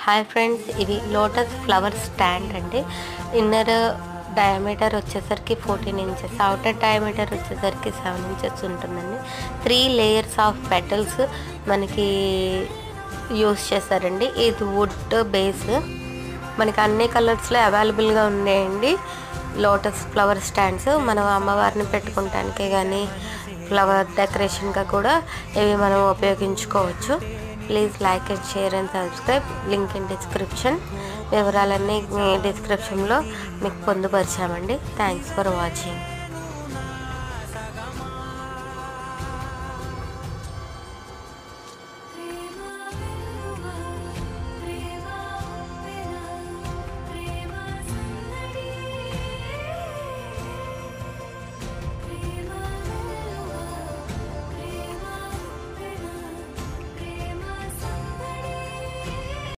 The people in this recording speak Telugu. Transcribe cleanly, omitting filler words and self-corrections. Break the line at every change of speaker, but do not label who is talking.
హాయ్ ఫ్రెండ్స్, ఇది లోటస్ ఫ్లవర్ స్టాండ్ అండి. ఇన్నర్ డయామీటర్ వచ్చేసరికి 14 ఇంచెస్, అవుటర్ డయామీటర్ వచ్చేసరికి 7 ఇంచెస్ ఉంటుందండి. 3 లేయర్స్ ఆఫ్ పెటల్స్ మనకి యూస్ చేశారండి. ఇది వుడ్ బేస్, మనకి అన్ని కలర్స్లో అవైలబుల్గా ఉన్నాయండి. లోటస్ ఫ్లవర్ స్టాండ్స్ మనం అమ్మవారిని పెట్టుకోవటానికి కానీ ఫ్లవర్ డెకరేషన్గా కూడా ఇవి మనం ఉపయోగించుకోవచ్చు. Please like and share and subscribe. Link in description. వివరాలన్నీ డిస్క్రిప్షన్లో మీకు పొందుపరిచామండి. Thanks for watching.